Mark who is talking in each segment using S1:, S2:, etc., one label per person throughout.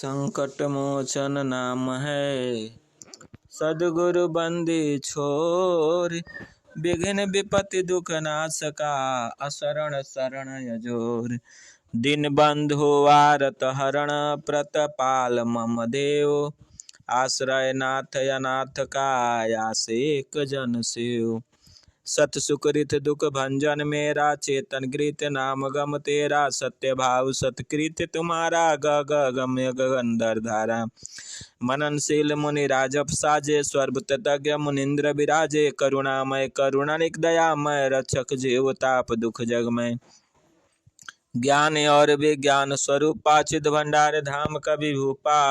S1: संकट मोचन नाम है सद्गुरु बंदी छोर। विघ्न विपत्ति दुख नाशका असरण शरण यजोर। दिन बंधु वारत हरण प्रतपाल मम देव। आश्रय नाथ अनाथ का आसे एक जन सेव। सत सुकृत दुख भंजन मेरा चेतन कृत नाम गम तेरा। सत्य भाव सतकृत तुम्हारा गग गम्य गगनधर धारा। मननशील मुनि राजप साजे सर्वत तज्ञ मुनिंद्र विराजे। करुणामय करुणानिक दयामय रक्षक जीव ताप दुख जगमय। ज्ञान और विज्ञान स्वरूपा चिद भंडार धाम कवि भूपा।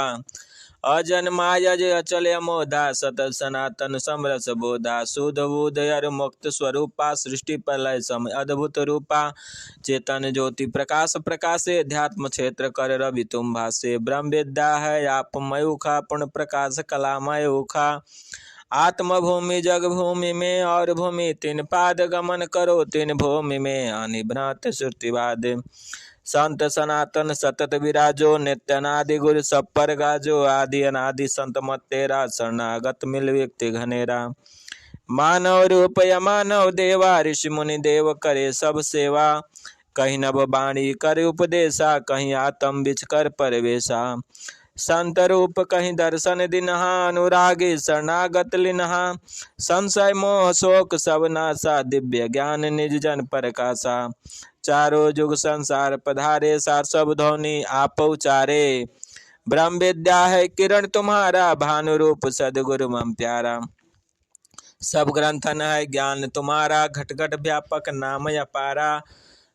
S1: अजन्माय अचल अमोधा सतत सनातन समरस बोधा। शुद्ध बुध अर मुक्त स्वरूपा सृष्टि प्रलय समय अद्भुत रूपा। चेतन ज्योति प्रकाश प्रकाशे अध्यात्म क्षेत्र कर रवि तुम भासे। ब्रह्म विद्या है आप मयूखा पूर्ण प्रकाश कलामय उखा। आत्म भूमि जग भूमि में और भूमि तीन पाद गमन करो तीन भूमि में। अनिभ्रांत श्रुतिवाद संत सनातन सतत विराजो। नित्य अनादि गुरु सब पर गाजो। आदि अनादि संत मत तेरा शरणागत मिल व्यक्ति घनेरा। मानव रूप मानव देवा ऋषि मुनि देव करे सब सेवा। कहीं नभ बाणी कर उपदेशा कहीं आत्म बिच कर परवेशा। संत रूप कहीं दर्शन दिनहा अनुरागी शरणागत लिनहा। संशय मोह शोक सब नासा दिव्य ज्ञान निज जन प्रकाशा। चारों जुग संसार पधारे सार सब धोनी आप उचारे। ब्रह्म विद्या है किरण तुम्हारा भानु रूप सदगुरु मम प्यारा। सब ग्रंथन है ज्ञान तुम्हारा घट घट व्यापक नाम अपारा।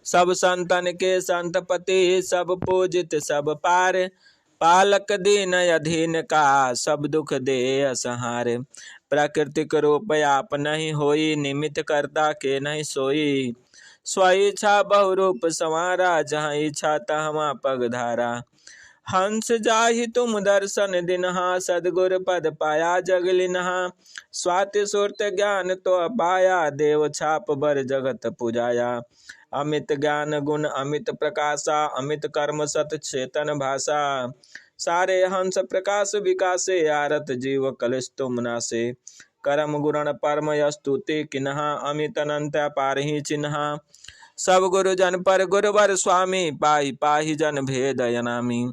S1: सब संतन के संतपति सब पूजित सब पार। पालक दीन अधीन का सब दुख दे असहार। प्राकृतिक रूप आप नहीं होई निमित्त करता के नहीं सोई। स्वेच्छा बहुरूप संवारा जहाँ इच्छा तहाँ पग धारा। हंस जाहि तुम दर्शन दिनहा सदगुर पद पाया जगलिनहा। स्वाति सुरत ज्ञान तो पाया देव छाप बर जगत पुजाया। अमित ज्ञान गुण अमित प्रकाशा अमित कर्म सत चेतन भाषा। सारे हंस प्रकाश विकासे आरत जीव कलिश तुम नासे। करम गुण परम स्तुति किन्हा अमित अनंत पारहि चिन्हा। सब गुरु जन पर गुरुवर स्वामी पाहि पाहि जन भेद अनामी।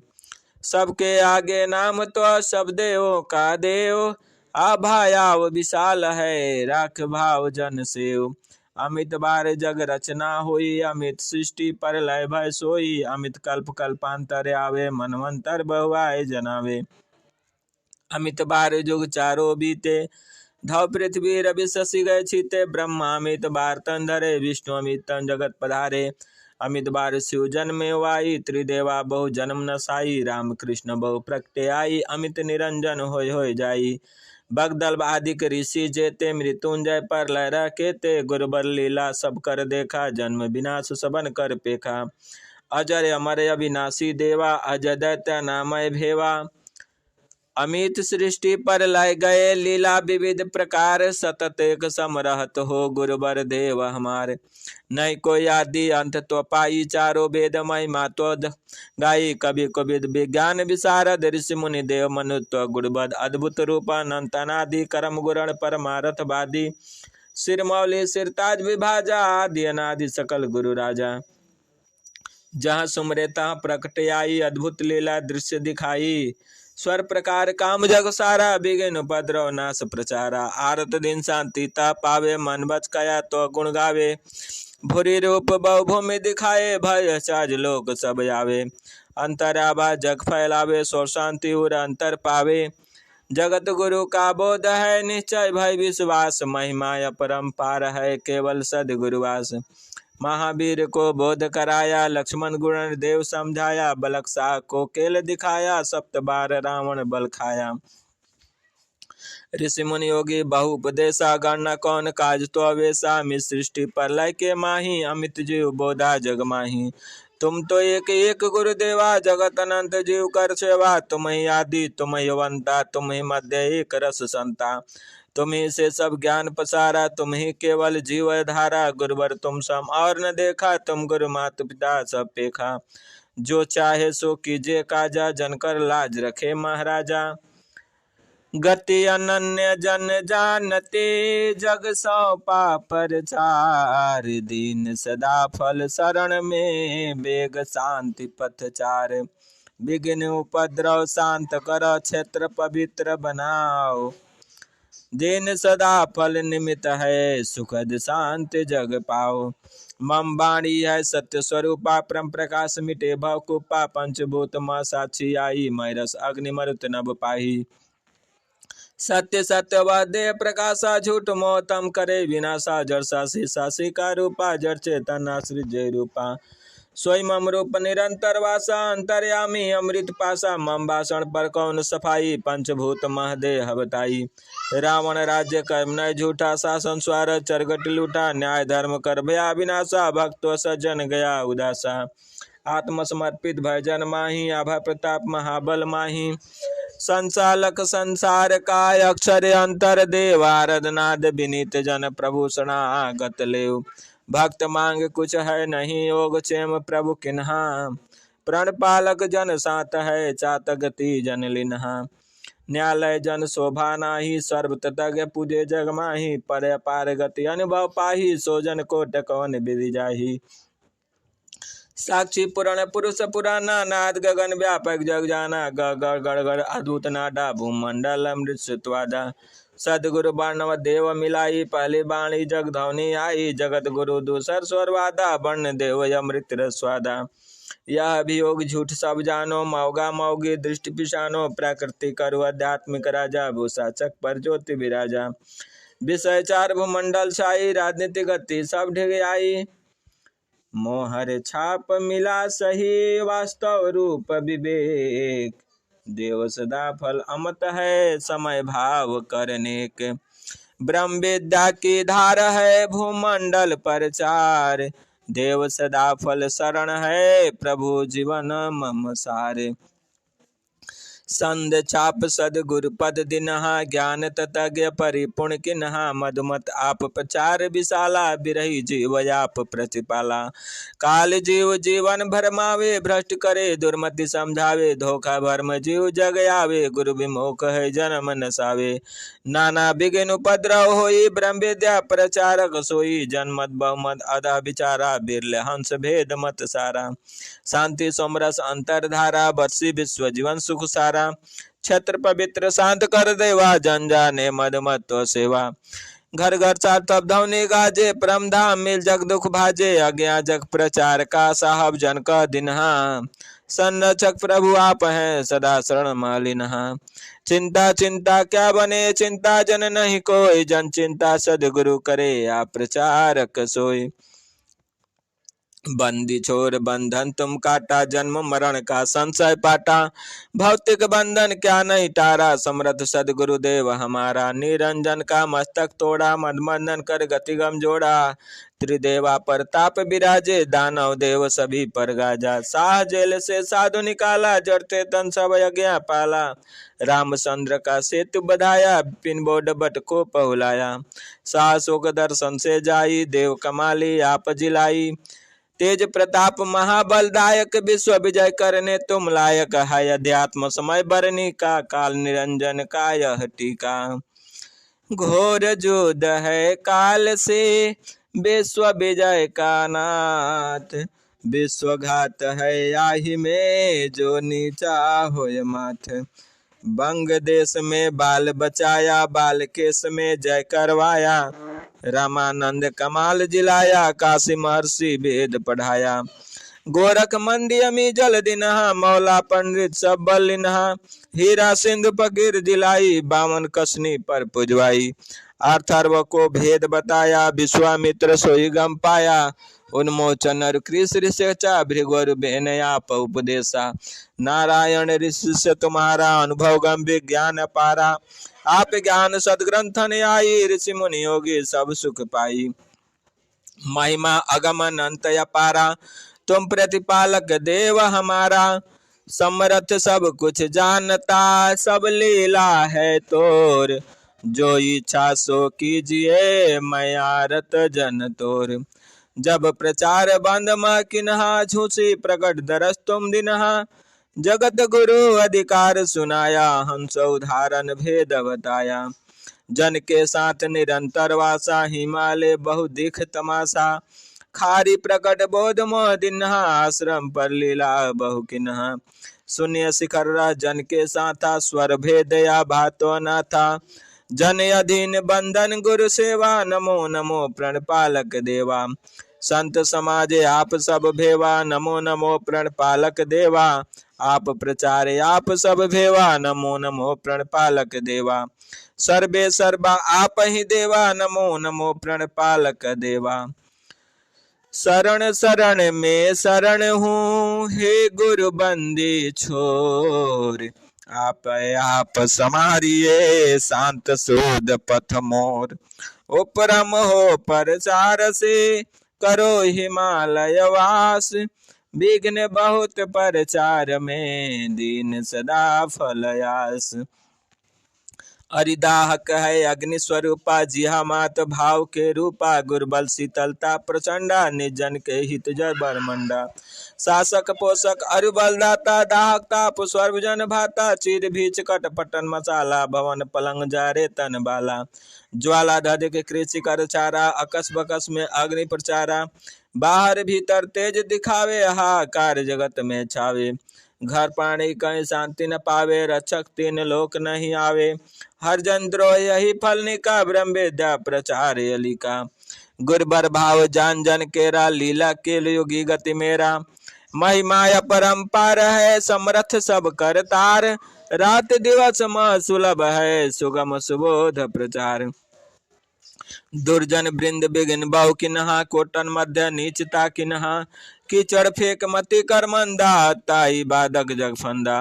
S1: सबके आगे नाम तो सब देव का देव। आभायाव विशाल है राख भाव जन सेव। अमित बार जग रचना हुई अमित सृष्टि पर लय भय सोई। अमित कल्प कल्पांतर आवे मनवंतर बहुआए जनावे। अमित बार जुग चारों बीते धव पृथ्वी रवि शशि गए छीते। ब्रह्मा अमित बार तन धरे विष्णु अमित तन जगत पधारे। अमित बार शिव जन्म वाई त्रिदेवा बहु जन्म न साई। राम कृष्ण बहु प्रगटे आई अमित निरंजन होय जाई। बगदल आदिक ऋषि जेते मृत्युंजय पर लहरा केते। गुरुबर लीला सब कर देखा जन्म विनाश सबन कर पेखा। अजर अमर अविनाशी देवा अजय दैत्य नामय भेवा। अमित सृष्टि पर लय गए लीला विविध प्रकार। सतत एक सम रहत हो गुरुबर देव हमार। नहीं कोई आदि अंत तो पाई चारों वेद महिमा तो गाई। कवि कविद विज्ञान विशारद ऋषि मुनि देव मनुत्व गुरुबद। अद्भुत रूप अनंत अनादि कर्म गुरण परमारथ वादी। सिरमौली सिरताज विभाजा आदि अनादि सकल गुरु राजा। जहाँ सुमरे तहाँ प्रकट आई अद्भुत लीला दृश्य दिखाई। स्वर प्रकार काम जग सारा बिघिन उपद्रव नाश प्रचारा। आरत दिन शांति ता पावे मन बच कया तो गुण गावे। भूरि रूप बहुभूमि दिखाए भय साज लोक सब आवे। अंतर आभा जग फैलावे सो शांति उर अंतर पावे। जगत गुरु का बोध है निश्चय भय विश्वास। महिमा अपरंपार है केवल सदगुरुवास। महावीर को बोध कराया लक्ष्मण गुण देव समझाया। बलकसा को केल दिखाया सप्त बार रावण बल खाया। ऋषि मुनि योगी बहु उपदेशा गणना कौन काज तो अवेशा। मित सृष्टि प्रलय के माही अमित जीव बोधा जग माही। तुम तो एक एक गुरुदेवा जगत अनंत जीव कर सेवा। तुम ही आदि तुम ही अवंता तुम ही मध्य एक रस संता। तुम्ही से सब ज्ञान पसारा, तुम ही केवल जीव धारा। गुरुवर तुम सम और न देखा, तुम गुरु मात पिता सब पेखा। जो चाहे सो कीजिए काजा, जनकर लाज रखे महाराजा। गति अनन्य जन जानते, जग सौ पापर चार। दीन सदा फल शरण में, बेग शांति पथ चार। विघ्न उपद्रव शांत करो, क्षेत्र पवित्र बनाओ। दिन सदा फल निमित्त है, सुखद शांति जग पाओ। मम वाणी है सत्य स्वरूपा, परम प्रकाश मिटे भव कुपा। पंचभूत म साक्षी आई, मैं रस अग्नि मरुत नभ पाही। सत्य सत्य वाद्य प्रकाशा, झूठ मोहतम करे विनाशा। जरसा शीशा शिका रूपा, जड़ चेतन आश्रित जय रूपा। स्वयं मम रूप निरंतर वासा, अंतर्यामी अमृत पासा। मम भाषण पर कौन सफाई, पंचभूत महदेह बताई। रावण राज्य कर्म न झूठा, शासन स्वार चरगट लूटा। न्याय धर्म कर भया विनाशा, भक्त सज्जन गया उदासा। आत्मसमर्पित भयजन माही, आभा प्रताप महाबल माही। संचालक संसार का, अक्षर अंतर देव। आराधनाद विनीत जन, प्रभु शरणागत लेव। भक्त मांग कुछ है नहीं, योग क्षेम प्रभु किन्हा। प्रण पालक जन सात है, चात गति जन लिन्हा। न्यायालय जन शोभा नाही, सर्व तज्ञ पूजे जग माही। पर अपार गति अनुभव पाही, सो जन को टकवन विधि जाही। साक्षी पुराण पुरुष पुराना, नाद गगन व्यापक जग जाना। गड़ गड़ अद्भुत नादा, भूमंडल अमृत सुतवादा। सदगुरु बाणव देव मिलाई, पहली बाणी जग धवनी आई। जगत गुरु दूसर स्वरवादा, वर्ण देव अमृत रसवादा। यह अभियोग झूठ सब जानो, मौगा मौगी दृष्टि पिशानो। प्रकृति करु आध्यात्मिक राजा, भूषाचक पर ज्योति विराजा। विषय चार भूमंडल छाई, राजनीति गति सब ढिग आई। मोहर छाप मिला सही, वास्तव रूप विवेक। देव सदा फल अमत है, समय भाव करनेक। ब्रह्म विद्या की धार है, भूमंडल पर चार। देव सदा फल शरण है, प्रभु जीवन मम सारे। संद चाप सदगुरु पद दिनहा, ज्ञान ततज्ञ परिपूर्ण किन्हा। मधुमत आप प्रचार विशाला, बिरही जीव आप प्रतिपाला। काल जीव जीवन भरमावे, भ्रष्ट करे दुर्मति समझावे। धोखा भर्म जीव जग आवे, गुरु विमुख है जन्म नसावे। नाना विघ्न उपद्रव होई, ब्रह्म विद्या प्रचारक सोई। जनमत बहुमत अधा विचारा, बिरले हंस भेद मत सारा। शांति सोमरस अंतरधारा, बरसी विश्व जीवन सुख सारा। छत्र पवित्र शांत कर देवा, जन जाने मद मत सेवा। घर घर चार तब धवनी गाजे, परम धाम मिल जग दुख भाजे। अज्ञा जग प्रचार का, साहब जन का दिनहा। संरक्षक प्रभु आप हैं, सदा शरण मालिनहा। चिंता चिंता क्या बने, चिंता जन नहीं कोई। जन चिंता सदगुरु करे, आप प्रचारक सोई। बंदी छोर बंधन तुम काटा, जन्म मरण का संशय पाटा। भौतिक बंधन क्या नहीं टारा, समर्थ सदगुरुदेव हमारा। निरंजन का मस्तक तोड़ा, मदमंदन कर गति गम जोड़ा। त्रिदेवा प्रताप विराजे, दानव देव सभी पर गाजा। साह जेल से साधु निकाला, जड़ते तन सब यज्ञ पाला। रामचंद्र का सेतु बधाया, पिन बोड बट को पहुलाया। साहसों के दर्शन से जाई, देव कमाली आप जिलाई। तेज प्रताप महाबलदायक, विश्व विजय करने तुम लायक है। अध्यात्म समय बरनी का, काल निरंजन का यह टीका। घोर युद्ध है काल से, विश्व विजय का नाथ। विश्वघात है आहि में, जो नीचा होय माथ। बंग देश में बाल बचाया, बाल केस में जय करवाया। रामानंद कमाल जिलाया, काशी महर्षि वेद पढ़ाया। गोरख मंदी अमी जल दिनहा, मौला पंडित सब बलिनहा। हीरा सिंधु फकीर दिलाई, बामन कसनी पर पुजवाई। अर्थर्व को भेद बताया, विश्वामित्र सोई गम पाया। उन्मोचन नर कृष ऋषिचा, भृगुवर बेन आप उपदेशा। नारायण ऋषि से तुम्हारा, अनुभव गंभीर ज्ञान पारा। आप ज्ञान सदग्रंथन आई, ऋषि मुनि योगी सब सुख पाई। महिमा अगमन अंत अपारा, तुम प्रतिपालक देव हमारा। समर्थ सब कुछ जानता, सब लीला है तोर। जो इच्छा सो कीजिए मैं आरत जन तोर। जब प्रचार बंद किन्हा झूसी प्रकट दरस तुम दिनहा। जगत गुरु अधिकार सुनाया हंस उदाहरण भेद बताया। जन के साथ निरंतर वासा हिमालय बहु दिख तमाशा। खारी प्रकट बोध मोह दिन्हा आश्रम पर लीला बहु किन्हा। शून्य शिखर जन के साथा स्वर भेद या भातो न था। जन अधीन बंधन गुरु सेवा नमो नमो प्रण पालक देवा। संत समाज आप सब भेवा नमो नमो प्रण पालक देवा। आप प्रचार आप सब भेवा नमो नमो प्रण पालक देवा। सर्वे सर्वा आप ही देवा नमो नमो प्रण पालक देवा। शरण शरण में शरण हूँ हे गुरु बंदी छोर। आप समारिए शांत शोध पथ मोर। उपरम हो प्रचार से करो हिमालय वास। विघ्न बहुत प्रचार में दीन सदा फलयास। अरिदाहक है अग्नि स्वरूपा जिहा मात भाव के रूपा। गुरबल शीतलता प्रचंडा निजन के हित जय बरमंडा। शासक पोषक अरुबल दाता दाहक ताप स्वर्वजन भाता। चीर भीच कट पटन मसाला भवन पलंग जारे तन बाला। ज्वाला धधिक कृषि कर चारा अकस बकस में अग्नि प्रचारा। बाहर भीतर तेज दिखावे हाकार जगत में छावे। घर पानी कहीं शांति न पावे रक्षक तीन लोक नहीं आवे। हर जन द्रोह यही फल निका ब्रह्म विद्या प्रचार अलिका। गुरबर भाव जान जन केरा लीला के योगी गति मेरा। महिमाया परम्पार है समरथ सब करतार। रात दिवस मह सुलभ है सुगम सुबोध प्रचार। दुर्जन वृंद बिघिन बहु किन्हा कोटन मध्य नीचता किन्हा। कीचड़ फेक मति कर मंदा ताई बादक जग फंदा।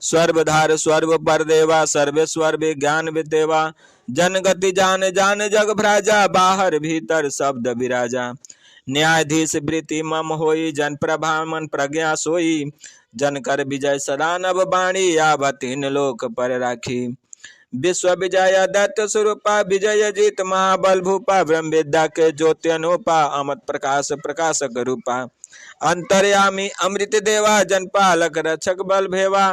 S1: स्वर्वधार स्वर्व पर देवा सर्वेश्वर विज्ञान विदेवा। जन गति जान जान जग भ्राजा बाहर भीतर शब्द विराजा। न्यायाधीश वृत्ति मम होई जन प्रभा मन प्रज्ञा सोई। जन कर विजय सदा नभ बाणी आवत इन लोक पर राखी। विश्व विजय दत्त स्वरूपा विजय जीत महाबल भूपा। ब्रह्म विद्या के ज्योति अनुपा अमत प्रकाश प्रकाशक रूपा। अंतर्यामी अमृत देवा जन पालक रक्षक बल भेवा।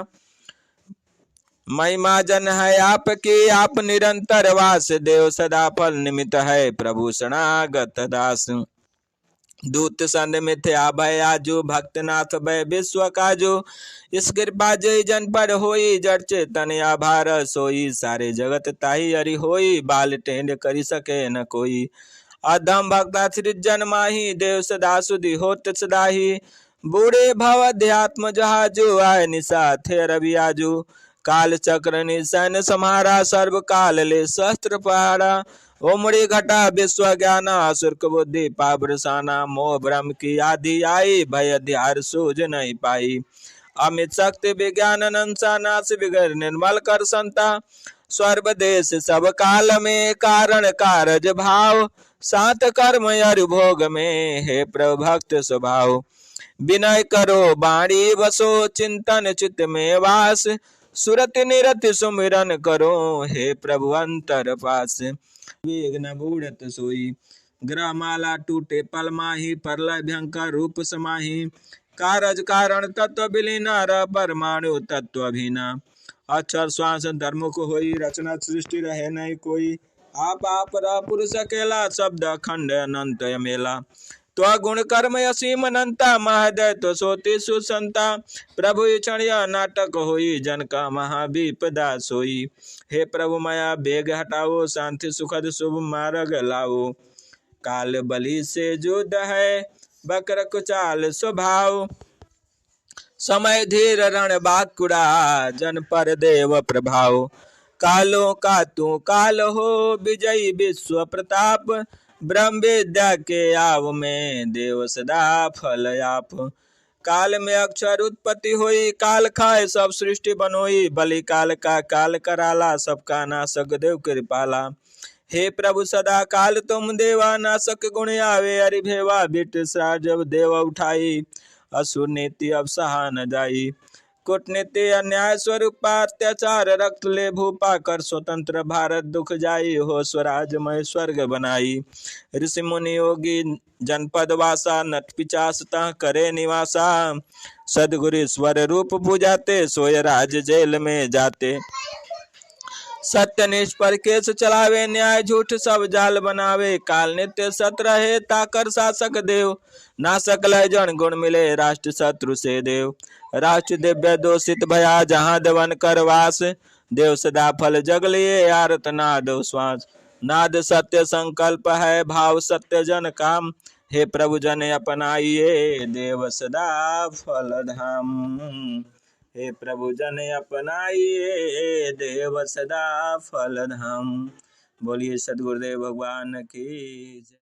S1: महिमा जन है आपकी आप निरंतर वास। देव सदा फल निमित्त है प्रभु शरणागत दास। दूत संद मिथ्या भय आजू भक्तनाथ भय विश्व काजू। इस कृपा जय जन पर होई जड़ चेतन आभार सोई। सारे जगत ताही हरि होई बाल टेंड करी सके न कोई। अधम भक्ता सृजन माही देव सदा सुधि होत सदाही। बूढ़े भव अध्यात्म जहाजू आय निशा थे रवि आजू। काल चक्र निशन समारा सर्व काल ले शस्त्र पहाड़ा। ओमड़ी घटा विश्व ज्ञान असुर्क बुद्धि पावरसाना। मोह ब्रह्म की आदि आई भय ध्यार सूझ नहीं पाई। अमित शक्ति विज्ञान नंसा नाश विगर निर्मल कर संता। स्वर्ग देश सब काल में कारण कारज भाव। सात कर्म अरु भोग में हे प्रभु भक्त स्वभाव। विनय करो बाणी बसो चिंतन चित्त में वास। सुरत निरत सुमिरन करो हे प्रभु अंतर पास। विघ्न बूढ़त सोई ग्रहमाला टूटे पल माही। प्रलय भयंकर रूप समाही। कारज कारण तत्व विलीना परमाणु तत्व अभिना। अक्षर श्वास धर्मुख होई रचना सृष्टि रहे नहीं कोई। आप पुरुष अकेला शब्द अखंड अनंत मेला। तो गुण कर्म असीम अनंता महादय तो सोती सुसंता। प्रभु क्षण नाटक होई जन का महाविपदा सोई। हे प्रभु माया बेग हटाओ शांति सुखद शुभ मार्ग लाओ। काल बलि से युद्ध है बकर कुचाल स्वभाव। समय धीर रण बाकुड़ा जन पर देव प्रभाव। कालों का तू काल हो विजयी विश्व प्रताप। ब्रह्म विद्या के आव में देव सदा फल आप। काल में अक्षर उत्पत्ति हुई काल खाए सब सृष्टि बनोई। बलि काल का काल कराला सबका नासक देव कृपाला। हे प्रभु सदा काल तुम देवा नासक गुण आवे हरि भेवा। बिट जब देव उठाई असुर नीति अब सहा न जाई। कूटनीति अन्याय स्वरूपा अत्याचार रक्त ले भूपा कर स्वतंत्र भारत दुख जाई हो स्वराजमय स्वर्ग बनाई ऋषि मुनि योगी जनपद वासा नट पिचास तह करे निवासा सदगुरु ईश्वर रूप पूजाते सोय राज जेल में जाते सत्य निष्पर केस चलावे न्याय झूठ सब जाल बनावे काल नित्य सत रहे ताकर शासक देव ना सकल जन गुण मिले राष्ट्र शत्रु से देव राष्ट्र दिव्य दोषित भया जहाँ दवन कर वास देव सदा फल जग लिए आरत नाद श्वास नाद सत्य संकल्प है भाव सत्य जन काम हे प्रभु जन अपनाइए देव सदा फल धाम हे प्रभु जन अपनाइए देव सदा फल धाम। बोलिए सद्गुरुदेव भगवान की जय।